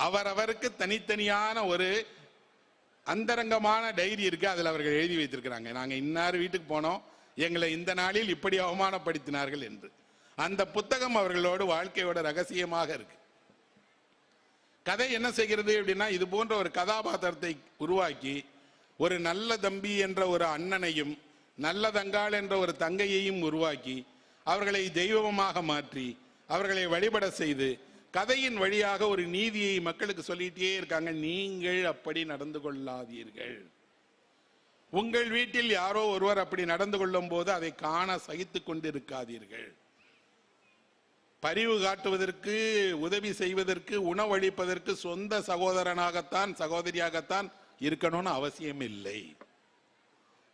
அவரவருக்கு தனித்தனியான ஒரு அந்தரங்கமான டைரி இருக்கு. அதில் அவர்கள் எழுதி வைத்திருக்கிறாங்க, நாங்க இன்னார் வீட்டுக்கு போனோம், எங்களை இந்த நாளில் இப்படி அவமானப்படுத்தினார்கள் என்று. அந்த புத்தகம் அவர்களோடு வாழ்க்கையோட ரகசியமாக இருக்கு. கதை என்ன செய்கிறது அப்படின்னா, இது போன்ற ஒரு கதாபாத்திரத்தை உருவாக்கி ஒரு நல்ல தம்பி என்ற ஒரு அண்ணனையும் நல்ல தங்காள் என்ற ஒரு தங்கையையும் உருவாக்கி அவர்களை தெய்வமாக மாற்றி அவர்களை வழிபட செய்து கதையின் வழியாக ஒரு நீதியை மக்களுக்கு சொல்லிட்டே இருக்காங்க. நீங்கள் அப்படி நடந்து கொள்ளாதீர்கள். உங்கள் வீட்டில் யாரோ ஒருவர் அப்படி நடந்து கொள்ளும் போது அதை காண சகித்துக் கொண்டு இருக்காதீர்கள். பரிவு காட்டுவதற்கு, உதவி செய்வதற்கு, உணவளிப்பதற்கு சொந்த சகோதரனாகத்தான் சகோதரியாகத்தான் இருக்கணும்னு அவசியம் இல்லை.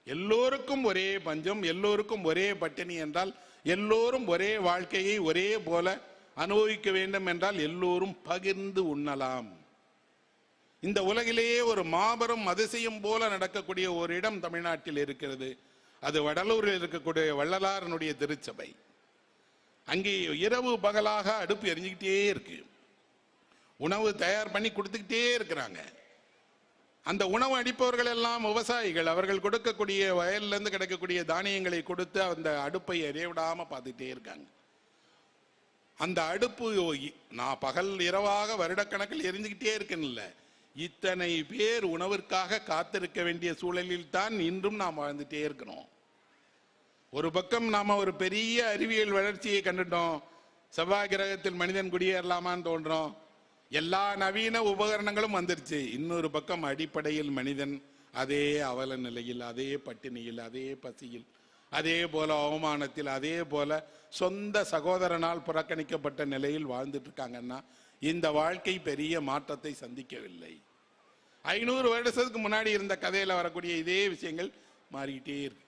எல்லோருக்கும் ஒரே பஞ்சம், எல்லோருக்கும் ஒரே பட்டினி என்றால், எல்லோரும் ஒரே வாழ்க்கையை ஒரே போல அனுபவிக்க வேண்டும் என்றால் எல்லோரும் பகிர்ந்து உண்ணலாம். இந்த உலகிலேயே ஒரு மாபெரும் அதிசயம் போல நடக்கக்கூடிய ஒரு இடம் தமிழ்நாட்டில் இருக்கிறது. அது வடலூரில் இருக்கக்கூடிய வள்ளலாரனுடைய திருச்சபை. அங்கே இரவு பகலாக அடுப்பு எரிஞ்சுக்கிட்டே இருக்கு, உணவு தயார் பண்ணி கொடுத்துக்கிட்டே இருக்கிறாங்க. அந்த உணவு அடிப்பவர்கள் எல்லாம் விவசாயிகள். அவர்கள் கொடுக்கக்கூடிய வயல்லேருந்து கிடைக்கக்கூடிய தானியங்களை கொடுத்து அந்த அடுப்பை எரிய விடாம பார்த்துட்டே இருக்காங்க. அந்த அடுப்பு நான் பகல் இரவாக வருடக்கணக்கில் எரிஞ்சுக்கிட்டே இருக்கேன்ல. இத்தனை பேர் உணவிற்காக காத்திருக்க வேண்டிய சூழலில் தான் இன்றும் நாம் வாழ்ந்துட்டே இருக்கிறோம். ஒரு பக்கம் நாம ஒரு பெரிய அறிவியல் வளர்ச்சியை கண்டுட்டோம், செவ்வாய் கிரகத்தில் மனிதன் குடியேறலாமான்னு தோன்றோம், எல்லா நவீன உபகரணங்களும் வந்துருச்சு. இன்னொரு பக்கம் அடிப்படையில் மனிதன் அதே அவல நிலையில், அதே பட்டினியில், அதே பசியில், அதே போல அவமானத்தில், அதே போல சொந்த சகோதரனால் புறக்கணிக்கப்பட்ட நிலையில் வாழ்ந்துட்டு இருக்காங்கன்னா இந்த வாழ்க்கை பெரிய மாற்றத்தை சந்திக்கவில்லை. 500 வருடத்துக்கு முன்னாடி இருந்த கதையில வரக்கூடிய இதே விஷயங்கள் மாறிக்கிட்டே இருக்கு.